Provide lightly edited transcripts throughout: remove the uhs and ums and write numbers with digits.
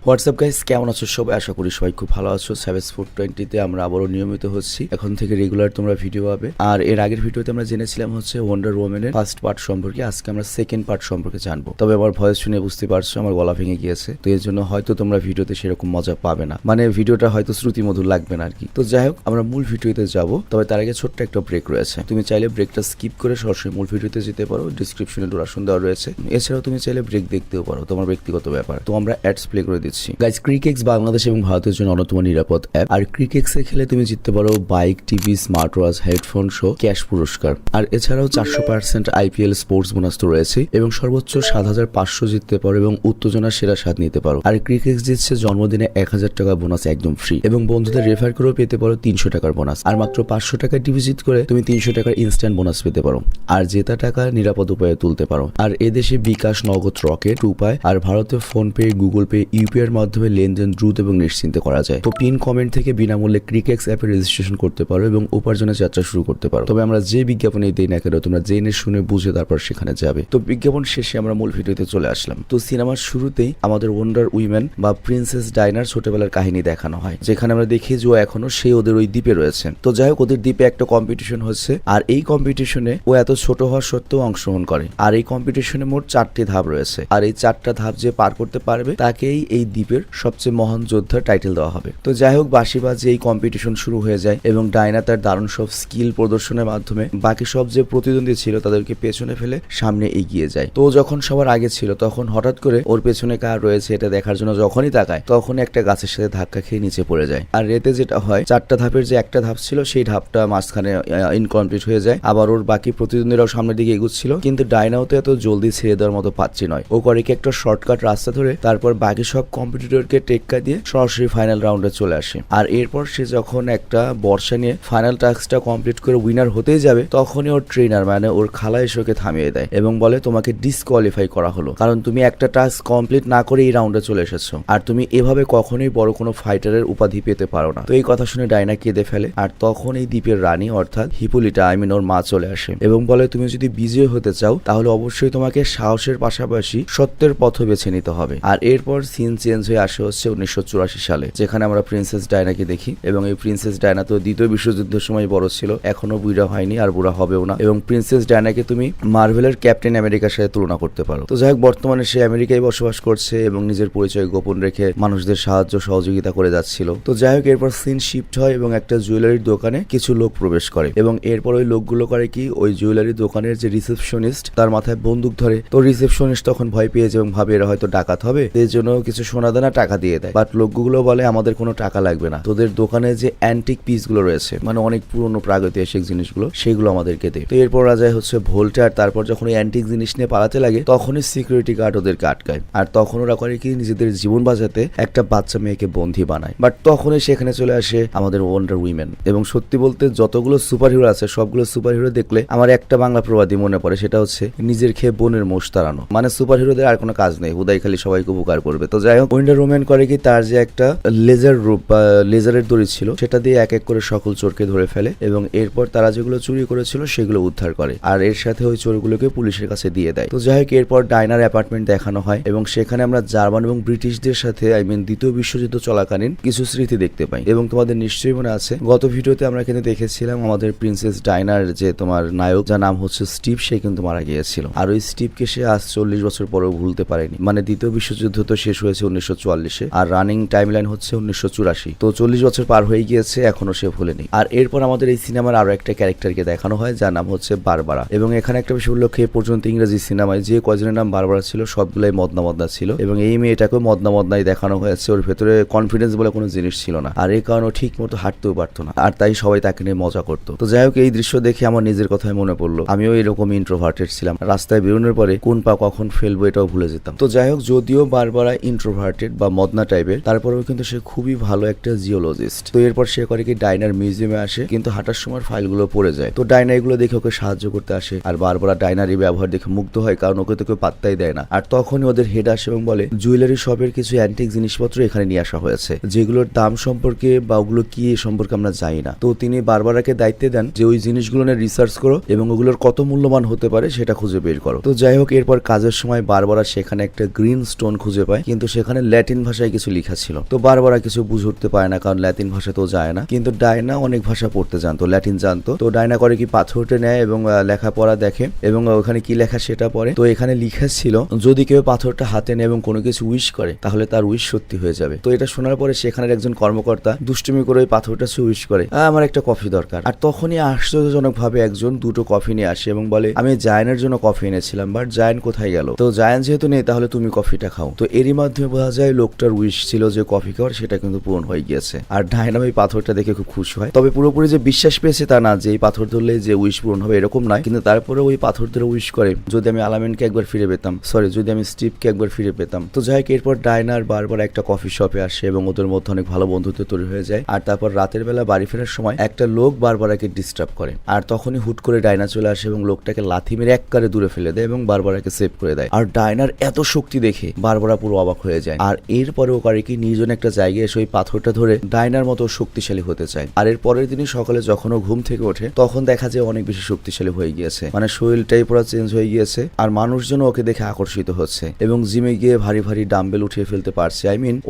WhatsApp guys, কেমন আছো সবাই? আশা করি সবাই খুব ভালো আছো। স্যাভেজ 420 আমরা আবারও নিয়মিত হচ্ছি। এখন থেকে রেগুলার তোমরা ভিডিও পাবে। আর এর আগের ভিডিওতে আমরা জেনেছিলাম হচ্ছে ওয়ান্ডার ওম্যানের ফার্স্ট পার্ট সম্পর্কে। আজকে আমরা সেকেন্ড পার্ট সম্পর্কে জানবো। তবে আমার ভয়েস শুনে বুঝতে পারছো আমার গলা ভেঙে গিয়েছে, তো এর জন্য হয়তো তোমরা ভিডিওতে সেরকম মজা পাবে না, মানে ভিডিওটা হয়তো শ্রুতিমধুর লাগবে না আর কি। তো যাই হোক, আমরা মূল ভিডিওতে যাব। তবে তার আগে ছোট্ট একটা ব্রেক রয়েছে। তুমি চাইলে ব্রেকটা স্কিপ করে সরাসরি মূল ভিডিওতে যেতে পারো। ডিসক্রিপশনে ডোরেশন দেওয়া রয়েছে। এছাড়াও তুমি চাইলে ব্রেক দেখতেও পারো, তোমার ব্যক্তিগত ব্যাপার। তো আমরা অ্যাডস প্লে করে দিচ্ছি। গাইস, ক্রিকেক্স বাংলাদেশ এবং ভারতের জন্য অন্যতম নিরাপদ অ্যাপ। আর ক্রিকেক্সে খেলে তুমি জিততে পারো bike, TV, smart watch, headphone সহ ক্যাশ পুরস্কার। আর এছাড়াও 400% আইপিএল স্পোর্টস বোনাস তো রয়েছে এবং সর্বোচ্চ 7,500 জিততে পারো এবং উত্তেজনার সেরা স্বাদ নিতে পারো। আর ক্রিকেক্স দিচ্ছে জন্মদিনে 1,000 টাকা বোনাস একদম ফ্রি, এবং বন্ধুদের রেফার করেও পেতে পারো 300 টাকার বোনাস। আর মাত্র 500 টাকা ডিপোজিট করে তুমি 300 টাকার ইনস্ট্যান্ট বোনাস পেতে পারো। আর জেতা টাকা নিরাপদ উপায়ে তুলতে পারো। আর এদেশে বিকাশ, নগদ, রকেট উপায় আর ভারতে phone pay, Google pay, UPI এর মাধ্যমে লেনদেন দ্রুত এবং নিশ্চিন্তে করা যায়। তো পিন কমেন্ট থেকে বিনামূল্যে ক্রিকেক্স অ্যাপে রেজিস্ট্রেশন করতে পারো এবং উপার্জনের যাত্রা শুরু করতে পারো। তবে আমরা যে বিজ্ঞাপনে দেই না কেন, তোমরা জেনে শুনে বুঝে তারপর সেখানে যাবে। তো বিজ্ঞাপন শেষে আমরা মূল ভিডিওতে চলে আসলাম। তো সিনেমার শুরুতেই আমাদের ওয়ান্ডার উইমেন বা প্রিন্সেস ডায়নার ছোটবেলার কাহিনী দেখানো হয়, যেখানে আমরা দেখি যে ও এখনো সে ওদের ওই দ্বীপে রয়েছে। তো যাই হোক, ওদের দ্বীপে একটা কম্পিটিশন হচ্ছে। আর এই কম্পিটিশনে ও এত ছোট হওয়া সত্ত্বেও অংশগ্রহণ করে। আর এই কম্পিটিশনে মোট 4টি ধাপ রয়েছে। আর এই 4টা ধাপ যে পার করতে পারবে তাকেই এই দ্বীপের সবচেয়ে মহান যোদ্ধার টাইটেল দেওয়া হবে। তো যাই হোক, বাঁশি বাজে এই কম্পিটিশন শুরু হয়ে যায় এবং ডায়না তার দারুণ সব স্কিল প্রদর্শনের মাধ্যমে বাকি সব যে প্রতিদ্বন্দ্বী ছিল তাদেরকে পেছনে ফেলে সামনে এগিয়ে যায়। তো যখন সবার আগে ছিল তখন হঠাৎ করে ওর পেছনে কার রয়েছে এটা দেখার জন্য যখনই তাকায় তখন একটা গাছের সাথে ধাক্কা খেয়ে নিচে পড়ে যায়। আর এতে যেটা হয়, 4টা ধাপের যে একটা ধাপ ছিল সেই ধাপটা মাঝখানে ইনকমপ্লিট হয়ে যায়। আবার ওর বাকি প্রতিদ্বন্দ্বীরাও সামনের দিকে এগুচ্ছিল, কিন্তু ডায়নাও তো এত জলদি ছেড়ে দেওয়ার মতো পাচ্ছি নয়। ও করে কি একটা শর্টকাট রাস্তা ধরে তারপর বাকি সব কম্পিটিটরকে টেক্কা দিয়ে সরাসরি ফাইনাল রাউন্ডে চলে আসে। আর এরপর সে যখন একটা বর্ষা নিয়ে ফাইনাল টাস্কটা কমপ্লিট করে উইনার হতেই যাবে, তখনই ওর ট্রেনার মানে ওর খালা এসে ওকে থামিয়ে দেয় এবং বলে তোমাকে ডিসকোয়ালিফাই করা হলো, কারণ তুমি একটা টাস্ক কমপ্লিট না করে এই রাউন্ডে চলে এসেছো। আর তুমি এভাবে কখনোই বড় কোনো ফাইটারের উপাধি পেতে পারো না। তো এই কথা শুনে ডায়না কেঁদে ফেলে। আর তখন এই দ্বীপের রানী অর্থাৎ হিপুলিটা ওর মা চলে আসে এবং বলে তুমি যদি বিজয়ী হতে চাও তাহলে অবশ্যই তোমাকে সাহসের পাশাপাশি সত্যের পথ বেছে নিতে হবে। আর এরপর সিন চেঞ্জ হয়ে আসে হচ্ছে 1984 সালে, যেখানে আমরা প্রিন্সেস ডায়নাকে দেখি। এবং এই প্রিন্সেস ডায়না তো দ্বিতীয় বিশ্বযুদ্ধের সময় বড় ছিল, এখনো বুড়া হয়নি আর বুড়া হবেও না। এবং প্রিন্সেস ডায়নাকে তুমি মার্ভেলের ক্যাপ্টেন আমেরিকার সাথে তুলনা করতে পারো। তো যাই হোক, বর্তমানে সে আমেরিকায় বসবাস করছে এবং নিজের পরিচয় গোপন রেখে মানুষদের সাহায্য সহযোগিতা করে যাচ্ছিল। তো যাই হোক, এরপর সিন শিফট হয় এবং একটা জুয়েলারির দোকানে কিছু লোক প্রবেশ করে এবং এরপর ওই লোকগুলো করে কি, ওই জুয়েলারি দোকানের যে রিসেপশনিস্ট তার মাথায় বন্দুক ধরে। তো রিসেপশনিস্ট তখন ভয় পেয়ে যায় এবং ভাবে এরা হয়তো ডাকাত হবে, এর জন্য কিছু সোনাদানা টাকা দিয়ে দেয়। বাট লোকগুলো বলে আমাদের কোনো টাকা লাগবে না, তোদের দোকানে যে অ্যান্টিক পিস গুলো রয়েছে মানে অনেক পুরনো প্রাগৈতিহাসিক জিনিসগুলো সেগুলো আমাদেরকে দে। তো এরপর রাজা হচ্ছে ভোল্টে। আর তারপর যখন ওই অ্যান্টিক জিনিস নিয়ে পালাতে লাগে তখনই সিকিউরিটি গার্ড ওদেরকে আটকায়। আর তখন ওরা করে কি, নিজেদের জীবন বাঁচাতে একটা বাচ্চা মেয়েকে বন্দী বানায়। বাট তখনই সেখানে চলে আসে আমাদের ওয়ান্ডার উইমেন। এবং সত্যি বলতে যতগুলো সুপার হিরো আছে সবগুলো সুপার হিরো দেখলে আমার একটা বাংলা প্রবাদী মনে পড়ে, সেটা হচ্ছে নিজের খেয়ে বোনের মোষ তাড়ানো। মানে সুপার হিরোদের আর কোনো কাজ নেই, হুদাই খালি সবাইকে উপকার করবে। তো যাই হোক, ওয়ান্ডার উইমেন করে কি, তার যে একটা লেজার রূপ বা লেজারের দড়ি ছিল সেটা দিয়ে এক এক করে সকল চোরকে ধরে ফেলে এবং এরপর তারা যেগুলো চুরি করেছিল সেগুলো উদ্ধার করে। আর এর সাথে ওই চোরগুলোকে পুলিশের কাছে দিয়ে দেয়। তো যাই হোক, এরপর ডায়নার অ্যাপার্টমেন্ট দেখানো হয় এবং সেখানে আমরা জার্মান এবং ব্রিটিশদের সাথে দ্বিতীয় বিশ্বযুদ্ধ চলাকালীন কিছু স্মৃতি দেখতে পাই। এবং তোমাদের নিশ্চয়ই মনে আছে, গত ভিডিওতে আমরা কিন্তু দেখেছিলাম আমাদের প্রিন্সেস ডায়নার যে তোমার নায়ক, যার নাম হচ্ছে স্টিভ, সে কিন্তু মারা গিয়েছিল। আর ওই স্টিভকে সে আজ 40 বছর পরেও ভুলতে পারেনি। মানে দ্বিতীয় বিশ্বযুদ্ধ তো শেষ হয়েছে 1944-এ আর রানিং টাইম লাইন হচ্ছে 1984। তো 40 বছর পার হয়ে গিয়েছে, এখনো সে ভুলেনি। আর এরপর আমাদের এই সিনেমার আরো একটা ক্যারেক্টারকে দেখানো হয় যার নাম হচ্ছে বারবারা। এবং এখানে একটা বিষয় উল্লেখ্য, এ পর্যন্ত ইংরেজি সিনেমায় যে কয়জনের নাম বারবারা ছিল সবগুলাই মদনা ছিল এবং এই মেয়েটাকেও মদনাই দেখানো হয়েছে। ওর ভেতরে কনফিডেন্স বলে কোনো জিনিস ছিল না, আর এই কারণে ঠিক মতো হাঁটতেও পারতো না, আর তাই সবাই তাকে নিয়ে মজা করতো। তো যাই হোক, এই দৃশ্য দেখে আমার নিজের কথাই মনে পড়লো, আমিও এরকম ইন্ট্রোভার্টেড ছিলাম। রাস্তায় বেরোনোর পরে কোন পা কখন ফেলবো এটাও ভুলে যেতাম। তো যাই হোক, যদিও বারবারা ইন্ট্রোভার্টেড বা মদনা টাইপের, তারপরেও কিন্তু সে খুবই ভালো একটা জিওলজিস্ট। তো এরপর সে করে কি, ডায়নার মিউজিয়ামে আসে, কিন্তু হাঁটার সময় ফাইলগুলো পড়ে যায়। তো ডায়না এগুলো দেখে ওকে সাহায্য করতে আসে। আর বারবারা ডায়নার এই ব্যবহার দেখে মুগ্ধ হয়, কারণ ওকে তো কেউ পাত্তাই দেয় না। আর তখনই ওদের হেড আসে এবং বলে জুয়েলারি শপের কিছু অ্যান্টিক জিনিসপত্র এখানে নিয়ে আসা হয়েছে, যেগুলোর দাম সম্পর্কে বা ওগুলো কি সম্পর্কে আমরা জানি না। তো তিনি বারবারাকে দায়িত্ব দেন যে ওই জিনিসগুলো নিয়ে রিসার্চ করো এবং ওগুলোর কত মূল্যবান হতে পারে সেটা খুঁজে বের করো। তো যাই হোক, এরপর কাজের সময় বারবারা সেখানে একটা গ্রিন স্টোন খুঁজে পায়, কিন্তু সেখানে ওখানে ল্যাটিন ভাষায় কিছু লেখা ছিল। তো বারবারা কিছু বুঝে উঠতে পারে না, কারণ ল্যাটিন ভাষা তো যায় না। কিন্তু ডায়না অনেক ভাষা পড়তে জানতো, ল্যাটিন জানতো। তো ডায়না করে কি পাথরটা নেয় এবং লেখাপড়া দেখে এবং ওখানে কি লেখা সেটা পড়ে। তো এখানে লেখা ছিল যদি কেউ পাথরটা হাতে নেয় এবং কোনো কিছু উইশ করে তাহলে তার উইশ সত্যি হয়ে যাবে। তো এটা শোনার পরে সেখানের একজন কর্মকর্তা দুষ্টুমি করে ওই পাথরটা সে উইশ করে, আমার একটা কফি দরকার। আর তখনই আশ্চর্যজনক ভাবে একজন দুটো কফি নিয়ে আসে এবং বলে আমি জায়ানের জন্য কফি এনেছিলাম, বাট জায়ান কোথায় গেল? তো জায়ান যেহেতু নেই তাহলে তুমি কফিটা খাও। তো এরই মাধ্যমে বোঝা যায় লোকটার উইশ ছিল যে কফি খাওয়ার, সেটা কিন্তু পূরণ হয়ে গিয়েছে। আর ডায়না এই পাথরটা দেখে খুব খুশি হয়। তবে পুরোপুরি যে বিশ্বাস পেয়েছে তা না, যে এই পাথর ধরলে যে উইশ পূরণ হবে এরকম নয়, কিন্তু তারপরে ওই পাথর ধরে উইশ করে যদি আমি আলামিনকে একবার ফিরে পেতাম, যদি আমি স্টিভকে একবার ফিরে পেতাম। তো যাই হোক, এরপর ডায়নার বারবার একটা কফি শপে আসে এবং ওদের মধ্যে অনেক ভালো বন্ধুত্ব তৈরি হয়ে যায়। আর তারপর রাতের বেলা বাড়ি ফেরার সময় একটা লোক বারবারাকে ডিস্টার্ব করে, আর তখনই হুট করে ডায়না চলে আসে এবং লোকটাকে লাথি মেরে একবারে দূরে ফেলে দেয় এবং বারবারাকে সেভ করে দেয়। আর ডায়নার এত শক্তি দেখে বারবারা পুরো অবাক হয়ে যায়। আর এরপরেও করে কি নির্জন একটা জায়গায় এসে ওই পাথরটা ধরে ডায়নার মতো শক্তিশালী হতে চায়। আর এর পরের দিনই সকালে যখন ও ঘুম থেকে ওঠে তখন দেখা যায় অনেক বেশি শক্তিশালী হয়ে গিয়েছে, মানে শরীরটাই পুরো চেঞ্জ হয়ে গিয়েছে। আর মানুষজন ওকে দেখে আকর্ষিত হচ্ছে এবং জিমে গিয়ে ভারী ভারী ডাম্বেল উঠিয়ে ফেলতে পারছে।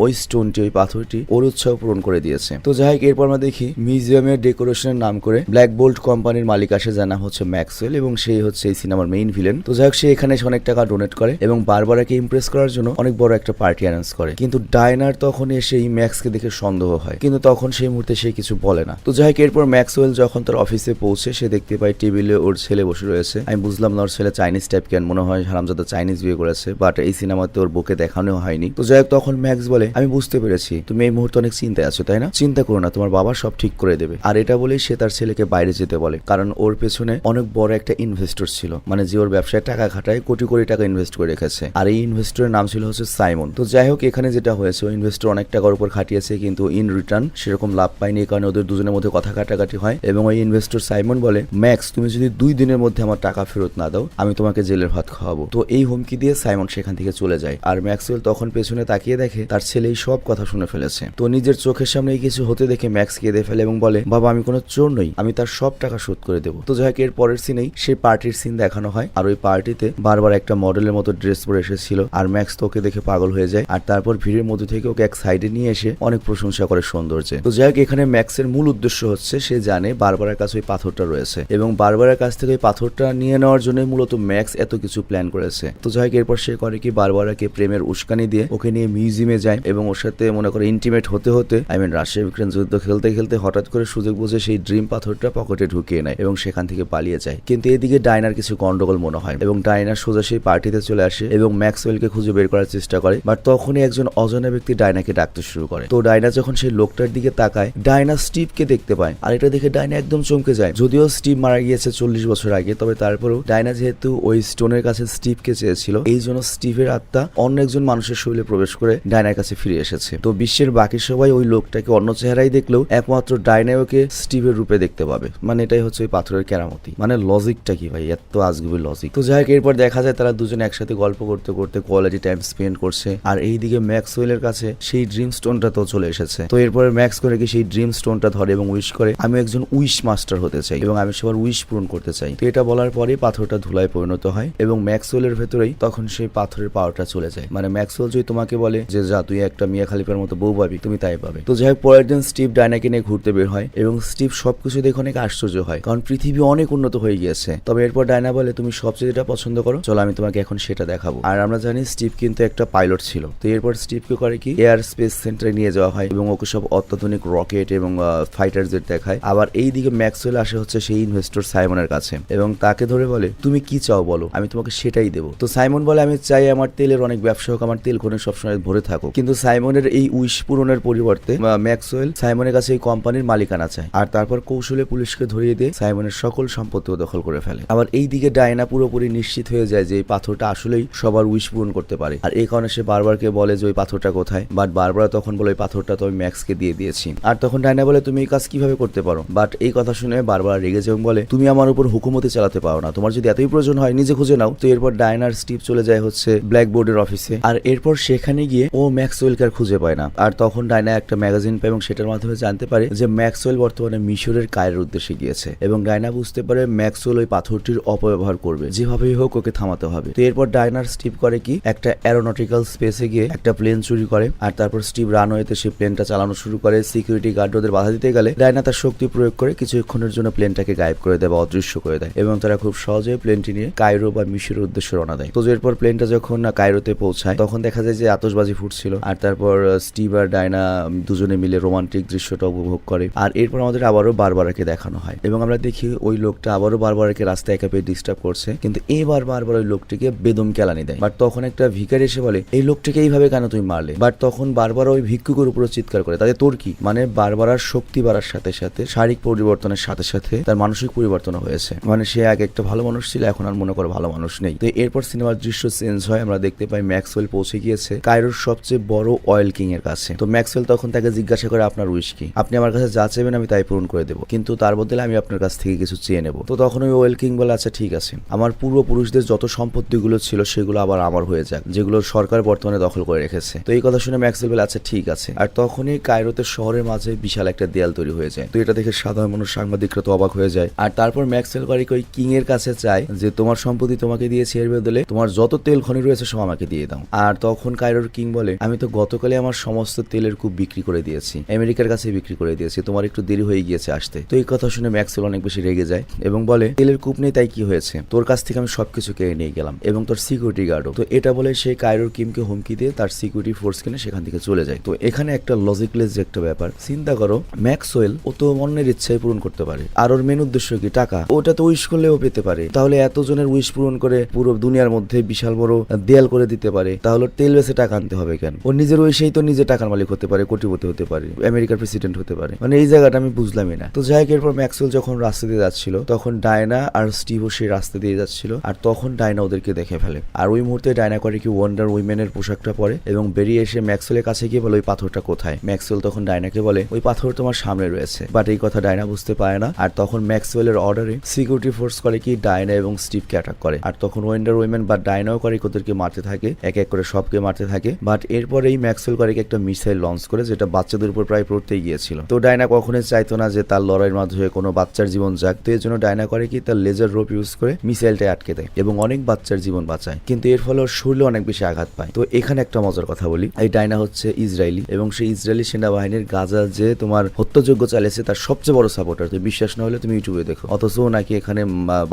ওই স্টোনটি, ওই পাথরটি ওর উৎসাহ পূরণ করে দিয়েছে। তো যাই হোক, এরপর আমরা দেখি মিউজিয়ামের ডেকোরেশনের নাম করে ব্ল্যাক বোল্ট কোম্পানির মালিক আসে, যার নাম হচ্ছে ম্যাক্সওয়েল এবং সেই হচ্ছে এই সিনেমার মেইন ভিলেন। তো যাই হোক, সে এখানে অনেক টাকা ডোনেট করে এবং বারবারাকে ইমপ্রেস করার জন্য অনেক বড় একটা পার্টি অ্যারেঞ্জ করে। কিন্তু ডায়নার তখন এসে এই ম্যাক্সকে দেখে সন্দেহ হয়, কিন্তু তখন সেই মুহূর্তে সে কিছু বলে না। তো যাই হোক, এরপর ম্যাক্সওয়েল যখন তার অফিসে পৌঁছে সে দেখতে পায় টেবিলে ওর ছেলে বসে রয়েছে। আমি বুঝলাম না ওর ছেলে চাইনিজ টাইপ কেন, মনে হয় হারামজাদা চাইনিজ বিয়ে করেছে, বাট এই সিনেমাতে ওর বুকে দেখানো হয়নি। তো যাই হোক, তখন ম্যাক্স বলে আমি বুঝতে পেরেছি তুমি এই মুহূর্তে অনেক চিন্তায় আছো, তাই না? চিন্তা করো না, তোমার বাবা সব ঠিক করে দেবে। আর এটা বলেই সে তার ছেলেকে বাইরে যেতে বলে, কারণ ওর পেছনে অনেক বড় একটা ইনভেস্টর ছিল, মানে যে ওর ব্যবসায় টাকা খাটায় কোটি কোটি টাকা ইনভেস্ট করে রেখেছে। আর এই ইনভেস্টরের নাম ছিল হচ্ছে সাইমন। তো যাই হোক, এখানে যেটা হয়েছে ওই ইনভেস্টর অনেক টাকার উপর খাটিয়েছে, কিন্তু ইন রিটার্ন সেরকম লাভ পায়নি। এই কারণে ওদের দুজনের মধ্যে কথা কাটাকাটি হয় এবং ওই ইনভেস্টর সাইমন বলে ম্যাক্স তুমি যদি 2 দিনের মধ্যে আমার টাকা ফেরত না দাও আমি তোমাকে জেলের ভাত খাওয়াবো। তো এই হুমকি দিয়ে সাইমন সেখান থেকে চলে যায়। আর ম্যাক্সওয়েল তখন পেছনে তাকিয়ে দেখে তার ছেলে এই সব কথা শুনে ফেলেছে। তো নিজের চোখের সামনে এই কিছু হতে দেখে ম্যাক্স কেঁদে ফেলে এবং বলে বাবা আমি কোনো চোর নই, আমি তার সব টাকা শোধ করে দেবো। তো যাই হোক, এর পরের সিনেই সেই পার্টির সিন দেখানো হয়। আর ওই পার্টিতে বারবার একটা মডেলের মতো ড্রেস পরে এসেছিল আর ম্যাক্স তো ওকে দেখে পাগল হয়ে যায়। আর তারপর ভিড়ের মধ্যে থেকে ওকে এক সাইডে নিয়ে এসে অনেক প্রশংসা করে সৌন্দর্যে। তো যাই হোক, এখানে ম্যাক্সের মূল উদ্দেশ্য হচ্ছে সে জানে বারবারের কাছে ওই পাথরটা রয়েছে এবং বারবারের কাছ থেকে ওই পাথরটা নিয়ে নেওয়ার জন্য মূলত ম্যাক্স এত কিছু প্ল্যান করেছে। তো যাই হোক, এরপর সে করে কি বারবারাকে প্রেমের উস্কানি দিয়ে ওকে নিয়ে মিউজিয়ামে যায় এবং ওর সাথে মনে করে ইন্টিমেট হতে হতে রাশিয়া ইউক্রেন যুদ্ধ খেলতে খেলতে হঠাৎ করে সুযোগ বুঝে সেই ড্রিম পাথরটা পকেটে ঢুকিয়ে নেয় এবং সেখান থেকে পালিয়ে যায়। কিন্তু এদিকে ডায়নার কিছু গন্ডগোল মনে হয় এবং ডায়নার সোজা সেই পার্টিতে চলে আসে এবং ম্যাক্সওয়েলকে খুঁজে বের করার চেষ্টা করে। বাট তখনই একজন অজানা ব্যক্তি ডায়নাকে ডাকতে শুরু করে। তো ডায়না যখন সেই লোকটার দিকে তাকায় ডায়না স্টিভকে দেখতে পায়। আর এটা দেখে ডায়না একদম চমকে যায়। যদিও স্টিভ মারা গিয়েছে 40 বছর আগে, তবে তারপরেও ডায়না যেহেতু ওই স্টোনের কাছে স্টিভকে চেয়েছিল এই জন্য স্টিভের আত্মা অন্য একজন মানুষের শরীরে প্রবেশ করে ডায়নার কাছে ফিরে এসেছে। তো বিশ্বের বাকি সবাই ওই লোকটাকে অন্য চেহারায় দেখলেও একমাত্র ডায়না ওকে স্টিভের রূপে দেখতে পাবে। মানে এটাই হচ্ছে ওই পাথরের কেরামতি। মানে লজিকটা কি ভাই, এত আজগুবি লজিক। তো যাই হোক, এরপর দেখা যায় তারা দুজন একসাথে গল্প করতে করতে কোয়ালিটি টাইম স্পেন্ড করছে। আর এইদিকে ম্যাক্সওয়েলের কাছে সেই ড্রিম স্টোনটা তো চলে এসেছে। তো এরপরে ম্যাক্স করে কি সেই ড্রিম স্টোনটা ধরে এবং উইশ করে আমি একজন উইশ মাস্টার হতে চাই এবং আমি সবার উইশ পূরণ করতে চাই। তো এটা বলার পরেই পাথরটা ধুলায় পরিণত হয় এবং ম্যাক্সওয়েলের ভেতরেই তখন সেই পাথরের পাওয়ারটা চলে যায়। মানে ম্যাক্সওয়েল যদি তোমাকে বলে যে যা তুই একটা মিয়া খালিফার মতো বউ পাবি, তুমি তাই পাবে। তো যাই হোক, পরের দিন স্টিভ ডায়নাকে নিয়ে ঘুরতে বের হয় এবং স্টিভ সবকিছু দেখে অনেক আশ্চর্য হয়, কারণ পৃথিবী অনেক উন্নত হয়ে গিয়েছে। তবে এরপর ডায়না বলে তুমি সবচেয়ে যেটা পছন্দ করো চলো আমি তোমাকে এখন সেটা দেখাবো। আর আমরা জানি স্টিভ কিন্তু একটা পাইলট ছিল। তো এরপর স্টিভকে করে কি এয়ার স্পেস সেন্টারে নিয়ে যাওয়া হয় এবং ওকে সব অত্যাধুনিক রকেট এবং ফাইটার জেট দেখায়। আবার এইদিকে ম্যাক্সওয়েল আসে হচ্ছে সেই ইনভেস্টর সাইমনের কাছে এবং তাকে ধরে বলে তুমি কি চাও বলো, আমি তোমাকে সেটাই দেবো। তো সাইমন বলে আমি চাই আমার তেলের অনেক ব্যবসা হোক, আমার তেল খনি সবসময় ভরে থাকুক। কিন্তু সাইমনের এই উইশ পূরণের পরিবর্তে ম্যাক্সওয়েল সাইমনের কাছে এই কোম্পানির মালিকানা চায় আর তারপর কৌশলে পুলিশকে ধরিয়ে দিয়ে সাইমনের সকল সম্পত্তিও দখল করে ফেলে। আবার এইদিকে ডায়না পুরোপুরি নিশ্চিত হয়ে যায় যে এই পাথরটা আসলেই সবার উইশ পূরণ করতে পারে। আর এই কারণে সে বারবারকে বলে যে ওই পাথরটা কোথায়, বাট বারবার তখন বলে ওই পাথরটা তো আমি ম্যাক্সকে দিয়ে দিয়েছি। আর তখন ডায়না বলে তুমি এই কাজ কিভাবে করতে পারো, বাট এই কথা শুনে বারবার রেগে যায় এবং বলে তুমি আমার উপর হুকুমতি চালাতে পারো না, তোমার যদি এতই প্রয়োজন হয় নিজে খুঁজে নাও। তো এরপর ডায়নার স্টিভ চলে যায় হচ্ছে ব্ল্যাকবোর্ডের অফিসে আর এরপর সেখানে গিয়ে ও ম্যাক্সওয়েলকে আর খুঁজে পায় না। আর তখন ডায়না একটা ম্যাগাজিন পায় এবং সেটার মাধ্যমে জানতে পারে যে ম্যাক্সওয়েল বর্তমানে মিশরের কায়রোর উদ্দেশ্যে গিয়েছে এবং ডায়না বুঝতে পারে ম্যাক্সওয়েল ওই পাথরটির অপব্যবহার করবে, যেভাবেই হোক ওকে থামাতে হবে। তো এরপর ডায়নার স্টিভ করে কি একটা অ্যারোনটিক্যাল স্পেসে গিয়ে গিয়ে একটা প্লেন চুরি করে আর তারপর স্টিভ রানওয়েতে সেই প্লেনটা চালানো শুরু করে। সিকিউরিটি গার্ড ওদের বাধা দিতে গেলে ডায়না তার শক্তি প্রয়োগ করে কিছুক্ষণের জন্য প্লেনটাকে গায়েব করে দেয় বা অদৃশ্য করে দেয় এবং তারা খুব সহজে প্লেনটি নিয়ে কায়রো বা মিশরের উদ্দেশ্যে রওনা দেয়। তো এরপর প্লেনটা যখন কায়রোতে পৌঁছায় তখন দেখা যায় যে আতশবাজি ফুটছিল আর তারপর স্টিভ আর ডায়না দুজনে মিলে রোমান্টিক দৃশ্যটা উপভোগ করে। আর এরপর আমাদের আবারও বারবারাকে দেখানো হয় এবং আমরা দেখি ওই লোকটা আবারও বারবারাকে রাস্তায় একা পেয়ে ডিস্টার্ব করছে, কিন্তু এইবার বারবার ওই লোকটিকে বেদম কেলানি দেয়। বাট তখন একটা ভিখারি এসে বলে এই লোকটিকে এইভাবে কেন তুমি মারলে? বাট তখন বারবার ওই ভিক্ষুকের উপরে চিৎকার করে তাদের তোর কি? মানে বারবারার শক্তি বাড়ার সাথে সাথে শারীরিক পরিবর্তনের সাথে সাথে তার মানসিক পরিবর্তন হয়েছে। মানে সে আগে একটা ভালো মানুষ ছিল, এখন আর মনে করে ভালো মানুষ নেই। তো এরপর সিনেমার দৃশ্য চেঞ্জ হয়, আমরা দেখতে পাই ম্যাক্সওয়েল পৌঁছে গিয়েছে কায়রোর সবচেয়ে বড় অয়েল কিং এর কাছে। তো ম্যাক্সওয়েল তখন তাকে জিজ্ঞাসা করে আপনার উইশ কি? আপনি আমার কাছে যা চাইবেন আমি তাই পূরণ করে দেবো, কিন্তু তার বদলে আমি আপনার কাছ থেকে কিছু চেয়ে নেব। তো তখন ওই অয়েল কিং বলে আচ্ছা ঠিক আছে, আমার পূর্বপুরুষদের যত সম্পত্তিগুলো ছিল সেগুলো আবার আমার হয়ে যাক, যেগুলো সরকার বর্তমানে দখল করে রেখেছে। তো এই কথা শুনে ম্যাক্সওয়েল বলে আচ্ছা ঠিক আছে। আর তখনই কায়রোতে শহরের মাঝে বিশাল একটা দেয়াল তৈরি হয়ে যায়। তো এটা দেখে সাধারণ মানুষ সাংবাদিকরা তো অবাক হয়ে যায়। আর তারপর ম্যাক্সওয়েল বাড়ি ওই কিং এর কাছে চায় যে তোমার সম্পত্তি তোমাকে দিয়েছি, এর বদলে তোমার যত তেল খনি রয়েছে সব আমাকে দিয়ে দাও। আর তখন কায়রোর কিং বলে আমি তো গতকালে আমার সমস্ত তেলের কূপ বিক্রি করে দিয়েছি, আমেরিকার কাছে বিক্রি করে দিয়েছি, তোমার একটু দেরি হয়ে গিয়েছে আসতে। তো এই কথা শুনে ম্যাক্সওয়েল অনেক বেশি রেগে যায় এবং বলে তেলের কূপ নেই তাই কি হয়েছে, তোর কাছ থেকে আমি সবকিছু কেড়ে নিয়ে গেলাম এবং তোর সিকিউরিটি গার্ডও। তো এটা বলে সে কায়রোর কিমকে হুমকি দিয়ে তার সিকিউরিটি ফোর্স কিনে সেখান থেকে চলে যায়। তো এখানে একটা লজিকলেস যে একটা ব্যাপার, চিন্তা করো ম্যাক্সওয়েল ও তো অন্যের ইচ্ছাই পূরণ করতে পারে, আর ওর মেন উদ্দেশ্য কি টাকা, ওটা তো উইশ করলেও পেতে পারে। তাহলে এতজনের উইশ পূরণ করে পুরো দুনিয়ার মধ্যে বিশাল বড় দেয়াল করে দিতে পারে, তাহলে তেল বেচে টাকা আনতে হবে কেন? ওর নিজের উইশেই তো নিজে টাকার মালিক হতে পারে, কোটিপতি হতে পারে, আমেরিকার প্রেসিডেন্ট হতে পারে। মানে এই জায়গাটা আমি বুঝলামই না। তো যাই হোক, এরপর ম্যাক্সওয়েল যখন রাস্তা দিয়ে যাচ্ছিল তখন ডায়না আর স্টিভও সেই রাস্তা দিয়ে যাচ্ছিল আর তখন ডায়না ওদেরকে দেখে ফেলে। আর ওই মুহূর্তে ডায়না করে কি ওয়ান্ডার উইমেনের পোশাকটা পরে এবং বেরিয়ে এসে ম্যাক্সওয়েলের কাছে গিয়ে বলে ওই পাথরটা কোথায়? ম্যাক্সওয়েল তখন ডায়নাকে বলে ওই পাথর তোমার সামনে রয়েছে। বাট এই কথা ডায়না বুঝতে পারে না। আর তখন ম্যাক্সওয়েলের অর্ডারে সিকিউরিটি ফোর্স করে কি ডায়না এবং স্টিভকে অ্যাটাক করে। আর তখন ওয়ান্ডার উইমেন বা ডায়নাও করে ওদেরকে মারতে থাকে, এক এক করে সবকে মারতে থাকে। বাট এরপরেই ম্যাক্সওয়েল করে একটা মিসাইল লঞ্চ করে যেটা বাচ্চাদের উপর প্রায় পড়তেই গিয়েছিল। তো ডায়না কখনোই চাইতো না যে তার লড়াইয়ের মাধ্যমে কোনো বাচ্চার জীবন যাক। তো এর জন্য ডায়না করে কি তার লেজার রোপ ইউজ করে মিসাইলটা আটকে দেয় এবং অনেক বাচ্চার জীবন বাঁচায়, কিন্তু এর ফলে ওর শরীরে অনেক বেশি আঘাত পায়। তো এখানে একটা মজার কথা বলি, এই ডায়না হচ্ছে ইসরায়েলি এবং সেই ইসরায়েলি সেনাবাহিনীর গাজা যে তোমার হত্যাযজ্ঞ চালিয়েছে তার সবচেয়ে বড় সাপোর্টার। তো বিশ্বাস না হলে তুমি ইউটিউবে দেখো, অথচ নাকি এখানে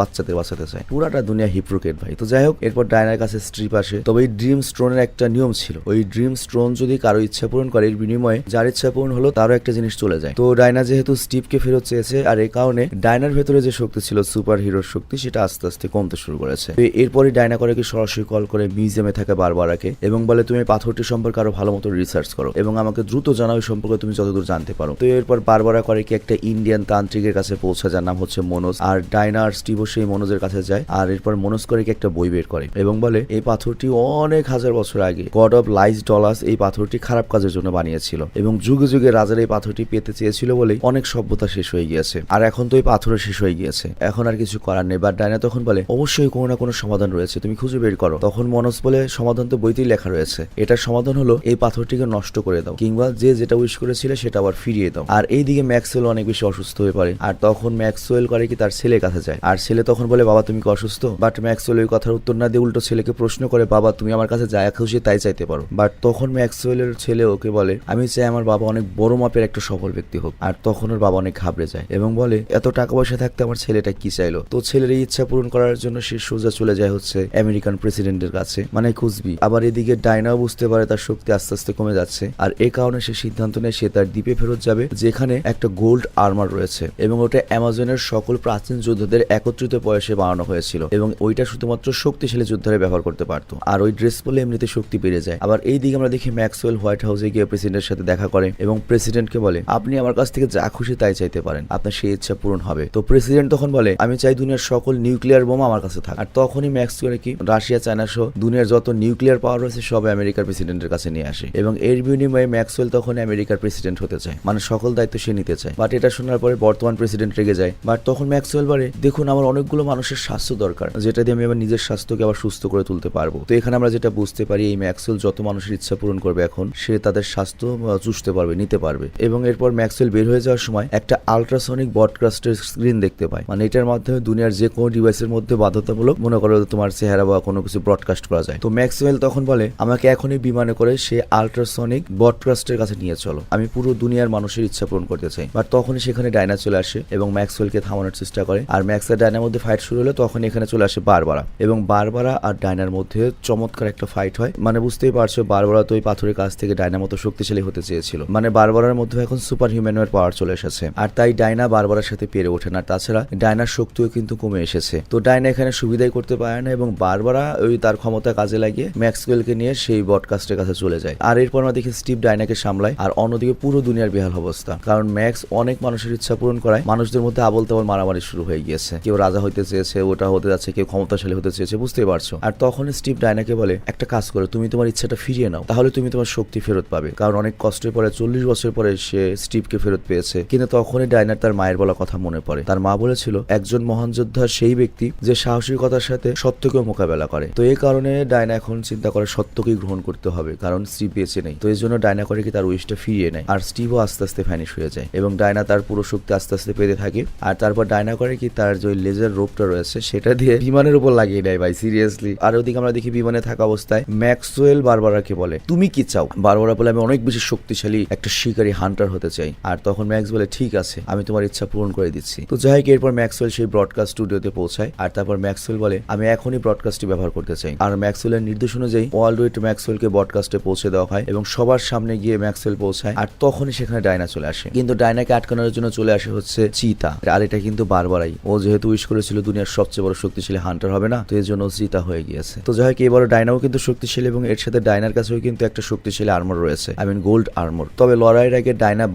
বাচ্চাদের বাঁচাতে চায়। পুরাটা দুনিয়া হিপ্রোকেট ভাই। তো যাই হোক, এরপর ডায়নার কাছে স্ট্রিপ আসে। তবে এই ড্রিম স্টোনের একটা নিয়ম ছিল, ওই ড্রিম স্টোন যদি কারো ইচ্ছা পূরণ করে এর বিনিময়ে যার ইচ্ছা পূরণ হলো তারও একটা জিনিস চলে যায়। তো ডায়না যেহেতু স্টিভকে ফেরত চেয়েছে আর এই কারণে ডায়নার ভেতরে যে শক্তি ছিল সুপার হিরোর শক্তি সেটা আস্তে আস্তে কমতে শুরু করেছে। তো এরপরে ডায়না করে কি সরাসরি কল করে মিউজিয়ামে থাকা বারবারাকে এবং বলে তুমি পাথরটি সম্পর্কে আরো ভালো মতো রিসার্চ করো এবং আমাকে দ্রুত জানাও এই সম্পর্কে তুমি যতদূর জানতে পারো। তো এরপর বারবারা করে কি একটা ইন্ডিয়ান তান্ত্রিকের কাছে পৌঁছা, যার নাম হচ্ছে মনোজ। আর ডায়না আর স্টিভও সেই মনোজের কাছে যায়। আর এরপর মনোজ করে কি একটা বই বের করে এবং বলে এই পাথরটি অনেক হাজার বছর আগে গড অফ লাইস ডলাস এই পাথরটি খারাপ কাজের জন্য বানিয়েছিল এবং যুগে যুগে রাজার এই পাথরটি পেতে চেয়েছিল বলেই অনেক সভ্যতা শেষ হয়ে গিয়েছে। আর এখন তো এই পাথরও শেষ হয়ে গিয়েছে, এখন আর কিছু করার নেই। বাট ডায়না তখন বলে অবশ্যই কোনো না কোনো সমাধান রয়েছে, তুমি খুঁজে বের করো। তখন মনোজ বলে সমাধান তো বইতেই লেখা রয়েছে, এটার সমাধান হলো এই পাথরটিকে নষ্ট করে দাও কিংবা যে যেটা উইশ করেছিল সেটা আবার ফিরিয়ে দাও। আর এইদিকে ম্যাক্সওয়েল অনেক বেশি অসুস্থ হয়ে পড়ে আর তখন ম্যাক্সওয়েল করে কি তার ছেলের কাছে যায় আর ছেলে তখন বলে বাবা তুমি কি অসুস্থ? বাট ম্যাক্সওয়েল ওই কথার উত্তর না দিয়ে উল্টো ছেলেকে প্রশ্ন করে বাবা তুমি আমার কাছে যা খুশি তাই চাইতে পারো। বাট তখন ম্যাক্সওয়েলের ছেলে ওকে বলে আমি চাই আমার বাবা অনেক বড় মাপের একটা সফল ব্যক্তি হোক। আর তখন ওর বাবা অনেক ঘাবড়ে যায় এবং বলে এত টাকা পয়সা থাকতে আমার ছেলেটা কি চাইলো? তো ছেলের এই ইচ্ছা পূরণ করার জন্য সে সোজা চলে যায় হচ্ছে আমেরিকান প্রেসিডেন্টের কাছে, মানে খুঁজবি। আবার এদিকে ডায়নাও বুঝতে পারে তার শক্তি আস্তে আস্তে কমে যাচ্ছে আর এই কারণে সে সিদ্ধান্ত নেয় সে তার দ্বীপে ফেরত যাবে যেখানে একটা গোল্ড আর্মার রয়েছে এবং ওটা অ্যামাজনের সকল প্রাচীন যোদ্ধাদের একত্রিত বয়সে বানানো হয়েছিল এবং ওইটা শুধুমাত্র শক্তিশালী যোদ্ধারা ব্যবহার করতে পারতো। আর ওই ড্রেস পরলে এমনিতে শক্তি বেড়ে যায়। আবার এই দিকে আমরা দেখি ম্যাক্সওয়েল হোয়াইট হাউসে গিয়ে প্রেসিডেন্টের সাথে দেখা করে এবং প্রেসিডেন্টকে বলে আপনি আমার কাছ থেকে যা খুশি তাই চাইতে পারেন, আপনার সেই ইচ্ছা পূরণ হবে। তো প্রেসিডেন্ট তখন বলে আমি চাই দুনিয়ার সকল নিউক্লিয়ার বোমা আমার কাছে থাক। আর তখনই ম্যাক্সওয়েল কি রাশিয়া চায়না সহ দুনিয়ার যত নিউক্লিয়ার পাওয়ার রয়েছে সব আমেরিকার প্রেসিডেন্টের কাছে নিয়ে আসে এবং এর বিনিময়ে ম্যাক্সওয়েল তখন আমেরিকার প্রেসিডেন্ট হতে চায়, মানে সকল দায়িত্ব সে নিতে চায়। বাট এটা শোনার পরে বর্তমান প্রেসিডেন্ট রেগে যায়। বাট তখন ম্যাক্সওয়েল বলে দেখুন আমার অনেকগুলো মানুষের স্বাস্থ্য দরকার যেটা দিয়ে আমি আমার নিজের স্বাস্থ্যকে আবার সুস্থ করে তুলতে পারবো। তো এখানে আমরা যেটা বুঝতে পারি এই ম্যাক্সওয়েল যত মানুষের ইচ্ছা পূরণ করবে এখন সে তাদের স্বাস্থ্য চুষতে পারবে, নিতে পারবে। এবং এরপর ম্যাক্সওয়েল বের হয়ে যাওয়ার সময় একটা আল্ট্রাসনিক ব্রডকাস্টের স্ক্রিন দেখতে পায়, মানে এটার মাধ্যমে দুনিয়ার যে কোনো ডিভাইসের মধ্যে বাধ্যতামূলক মনে করো তোমার চেহারা বা কোনো কিছু ব্রডকাস্ট করা যায়। তো ম্যাক্সওয়েল তখন বলে আমি আমাকে এখনই বিমানে করে সে আল্ট্রাসনিক ব্রডকাস্টের কাছে নিয়ে চলো, আমি পুরো দুনিয়ার মানুষের ইচ্ছা পূরণ করতে চাই। বাট তখনই সেখানে ডায়না চলে আসে এবং ম্যাক্সওয়েলকে থামানোর চেষ্টা করে। আর ম্যাক্স আর ডায়নার মধ্যে ফাইট শুরু হলো, তখন এখানে চলে আসে বারবারা এবং বারবারা আর ডায়নার মধ্যে চমৎকার একটা ফাইট হয়। মানে বুঝতেই পারছো বারবারা তো ওই পাথরের কাছ থেকে ডায়নার মতো শক্তিশালী হতে চেয়েছিল, মানে বারবারার মধ্যে এখন সুপার হিউম্যানের পাওয়ার চলে এসেছে, আর তাই ডায়না বারবারার সাথে পেরে ওঠে না। তাছাড়া ডায়নার শক্তিও কিন্তু কমে এসেছে, তো ডায়না এখানে সুবিধাই করতে পারে না এবং বারবারা ওই তার ক্ষমতা কাজে লাগিয়ে ম্যাক্সওয়েলকে নিয়ে সেই ব্রডকাস্টের কাছে চলে যায়। আর এরপর আমরা দেখি স্টিভ ডায়নাকে সামলায়, আর অন্যদিকে পুরো দুনিয়ার বেহাল অবস্থা, কারণ ম্যাক্স অনেক মানুষের ইচ্ছা পূরণ করায় মানুষদের মধ্যে আবল তাবল মারামারি শুরু হয়ে গিয়েছে। কেউ রাজা হইতে চেয়েছে, ওটা হতে যাচ্ছে, কেউ ক্ষমতাশালী হতে চেয়েছে, বুঝতেই পারছো। আর তখন স্টিভ ডায়নাকে বলে একটা কাজ করো, তুমি তোমার ইচ্ছাটা ফিরিয়ে নাও, তাহলে তুমি তোমার শক্তি ফেরত পাবে। কারণ অনেক কষ্টের পরে 40 বছর পরে সে স্টিভকে ফেরত পেয়েছে। কিন্তু তখনই ডায়নার তার মায়ের বলা কথা মনে পড়ে। তার মা বলেছিল একজন মহান যোদ্ধা সেই ব্যক্তি যে সাহসিকতার সাথে সত্যকেও মোকাবেলা করে। তো এই কারণে ডায়না এখন চিন্তা করে সত্যকেই গ্রহণ করতে হবে, কারণ স্টিভ বেঁচে নেই। তো এই জন্য ডায়না করে কি তার উইশটা ফিরিয়ে নেয়, আর স্টিভও আস্তে আস্তে ভ্যানিশ হয়ে যায় এবং ডায়না তার পুরো শক্তি আস্তে আস্তে পেতে থাকে। আর তারপর ডায়না করে কি তার যে লেজার রোপটা রয়েছে সেটা দিয়ে বিমানের উপর লাগিয়ে দেয় ভাই, সিরিয়াসলি। আর ওদিকে আমরা দেখি বিমানে থাকা অবস্থায় ম্যাক্সওয়েল বারবারাকে বলে তুমি কি চাও। বারবারা বলে আমি অনেক বেশি শক্তিশালী একটা শিকারী হান্টার হতে চাই। আর তখন ম্যাক্স বলে ঠিক আছে, আমি তোমার ইচ্ছা পূরণ করে দিচ্ছি। তো যাই হোক, এরপর ম্যাক্সওয়েল সেই ব্রডকাস্ট স্টুডিওতে পৌঁছায়। আর তারপর ম্যাক্সওয়েল বলে আমি এখনই ব্রডকাস্টটি ব্যবহার করতে চাই। আর ম্যাক্সওয়েলের নির্দেশ অনুযায়ী ওয়ার্ল্ড ম্যাক্সওয়েলকে ব্রডকাস্টে পৌঁছে দেওয়া হয় এবং সবার সামনে গিয়ে ম্যাক্সওয়েল পৌঁছায়। আর তখনই সেখানে ডায়না চলে আসে, কিন্তু ডায়নাকে আটকানোর জন্য চলে আসে হচ্ছে চিতা। আর এটা কিন্তু বারবারাই, ও যেহেতু উইশ করেছিল দুনিয়ার সবচেয়ে বড় শক্তিশালী হান্টার হবে না, তো এর জন্য চিতা হয়ে গিয়েছে। তো যাই হোক, এবারও ডায়নাও কিন্তু শক্তিশালী এবং এর সাথে ডায়নার কাছেও কিন্তু একটা শক্তিশালী আর্মর রয়েছে, আই মিন গোল্ড আর্মর। তবে লড়াইয়ের আগে ডায়না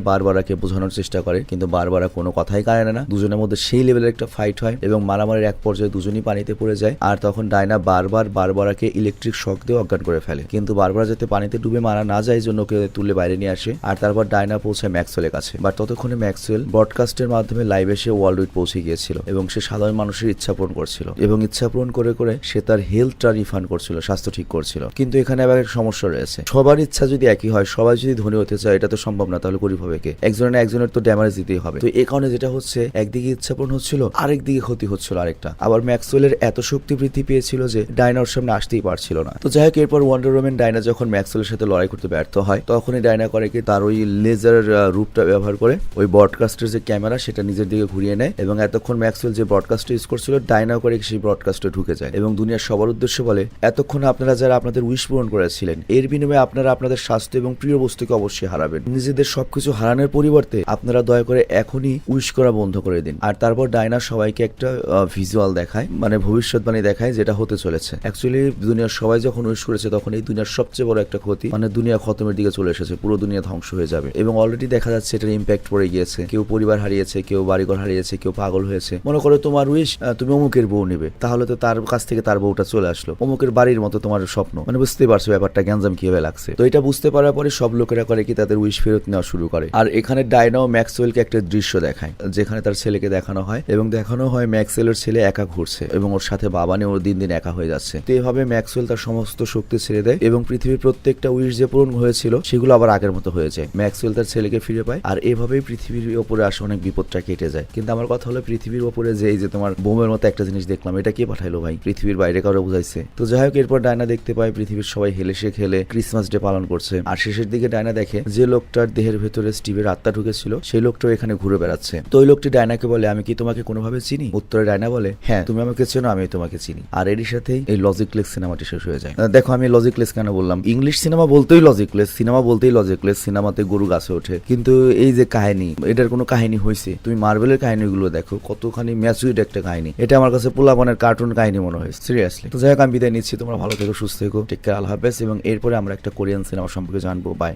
বারবারাকে বোঝানোর চেষ্টা করে, কিন্তু বারবারা কোনো কথাই কানে না। দুজনের মধ্যে সেই লেভেলের একটা ফাইট হয় এবং মারামারির এক পর্যায়ে দুজনই পানিতে পড়ে যায়। আর তখন ডায়না বারবারাকে ইলেকট্রিক শক দিয়ে অজ্ঞান করে ফেলে, কিন্তু বারবারা যাতে পানিতে ডুবে মারা না যায় জন্য ওকে তুলে বাইরে নিয়ে আসে। আর তারপর ডায়না পৌঁছায় ম্যাক্সওয়েলের কাছে। বাট ততক্ষণে ম্যাক্সওয়েল ব্রডকাস্টের মাধ্যমে লাইভ এসে ওয়ার্ল্ড পৌঁছে গিয়েছিল এবং সে সাধারণ মানুষের ইচ্ছা পূরণ করছিল এবং ইচ্ছা পূরণ করে করে সে তার হেলথটা রিফান্ড করছিল, স্বাস্থ্য ঠিক করছিল। কিন্তু এখানে আবার একটা সমস্যা রয়েছে, সবার ইচ্ছা যদি একই হয়, সবাই যদি ধনী হতে চায়, এটা তো সম্ভব না, তাহলে গরিব হবে কে? একজনের তো ড্যামেজ দিতেই হবে। তো এই কারণে যেটা হচ্ছে, একদিকে ইচ্ছা পূরণ হচ্ছিল, আরেকদিকে ক্ষতি হচ্ছিল আরেকটা। আবার ম্যাক্সওয়েলের এত শক্তি বৃদ্ধি পেয়েছিল যে ডায়না ওর সামনে আসতেই পারছিল না। তো যাই হোক, এরপর ওয়ান্ডার ওম্যান ডায়না যখন ম্যাক্সওয়েলের সাথে লড়াই করতে ব্যর্থ হয়, তখনই ডায়না করে কি তার ওই লেজার রূপটা ব্যবহার করে ওই ব্রডকাস্টের যে ক্যামেরা সেটা নিজের দিকে ঘুরিয়ে নেয় এবং এতক্ষণ ম্যাক্সওয়েল যে ব্রডকাস্ট ইউজ করছিল, ডায়না করে সেই ব্রডকাস্টে ঢুকে যায় এবং দুনিয়ার সবার উদ্দেশ্যে বলে এতক্ষণ আপনারা যারা আপনাদের উইশ পূরণ করেছিলেন, এর বিনিময়ে আপনারা আপনাদের স্বাস্থ্য এবং প্রিয় বস্তুকে অবশ্যই হারাবেন। নিজেদের সবকিছু হারানোর পরিবর্তে আপনারা দয়া করে এখনই উইশ করা বন্ধ করে দিন। আর তারপর ডায়না সবাইকে একটা ভিজুয়াল দেখায়, মানে ভবিষ্যৎবাণী দেখায় যেটা হতে চলেছে। অ্যাকচুয়ালি দুনিয়ার সবাই যখন উইশ করেছে তখন এই দুনিয়ার সবচেয়ে বড় একটা ক্ষতি, মানে দুনিয়া খতমের দিকে চলে এসেছে, পুরো দুনিয়া ধ্বংস হয়ে যাবে এবং অলরেডি দেখা যাচ্ছে এটার ইম্প্যাক্ট পড়ে গিয়েছে। কেউ পরিবার হারিয়েছে, কেউ বাড়িঘর হারিয়েছে, কেউ পাগল হয়েছে। মনে করো তোমার উইশ তুমি অমুকের বউ নেবে, তাহলে তো তার কাছ থেকে তার বউটা চলে আসলো, অমুকের বাড়ির মতো তোমার স্বপ্ন। মানে বুঝতেই পারছো ব্যাপারটা গ্যাঞ্জাম কিভাবে লাগছে। তো এটা বুঝতে পারার পরে সব লোকেরা করে কি তাদের উইশ ফেরত নেওয়া শুরু করে। আর এখানে ডায়না ও ম্যাক্সওয়েলকে একটা দৃশ্য দেখায় যেখানে তার ছেলেকে দেখানো হয় এবং দেখানো হয় ম্যাক্সওয়েলের ছেলে একা ঘুরছে এবং ওর সাথে বাবা নিয়ে ওর দিন দিন একা হয়ে যাচ্ছে। তো এইভাবে ম্যাক্সওয়েল তার সমস্ত শক্তি ছেড়ে দেয় এবং পৃথিবীর প্রত্যেকটা উইশ যে পূরণ হয়েছিল সেগুলো আবার আগের মতো হয়ে যায়। ম্যাক্সওয়েল তার ছেলেকে ফিরে পায় আর এভাবেই পৃথিবীর ওপরে আসে অনেক বিপদটা কেটে যায়। কিন্তু আমার কথা হলো পৃথিবীর ওপরে যে এই যে তোমার বোমের মতো একটা জিনিস দেখলাম, এটা কে পাঠাইলো ভাই? পৃথিবীর বাইরে কারো বুঝাইছে? তো যাই হোক, এরপর ডায়না দেখতে পায় পৃথিবীর সবাই হেলেসে খেলে ক্রিসমাস ডে পালন করছে। আর শেষের দিকে ডায়না দেখে যে লোকটার দেহের ভেতরে স্টিভের আত্মা ঢুকেছিল সেই লোকটাও এখানে ঘুরে বেড়াচ্ছে। তো ওই লোকটি ডায়নাকে বলে আমি কি তোমাকে কোনোভাবে চিনি? উত্তরে ডায়না বলে হ্যাঁ, তুমি আমাকে চেনো, আমি তোমাকে চিনি। আর এরই সাথেই এই লজিকলেস সিনেমাটি শেষ হয়ে যায়। দেখো আমি লজিকলেস কেন বললাম, ইংলিশ সিনেমা বলতেই লজিকলেস, সিনেমা বলতেই লজিকলেস, সিনেমাতে গরু গাছে ওঠে, কিন্তু এই যে কাহিনী, এটার কোনো কাহিনী হয়েছে? তুমি মার্বেলের কাহিনীগুলো দেখো, কতখানি ম্যাচুইড একটা কাহিনী। এটা আমার কাছে পোলাপানের কার্টুন কাহিনী মনে হয়, সিরিয়াসলি। তো যাই হোক, আমি বিদায় নিচ্ছি, তোমরা ভালো থেকো, সুস্থ থেকো, টেক কেয়ার, আল্লাহ হাফেজ। এবং এরপরে আমরা একটা কোরিয়ান সিনেমা সম্পর্কে জানবো। বাই।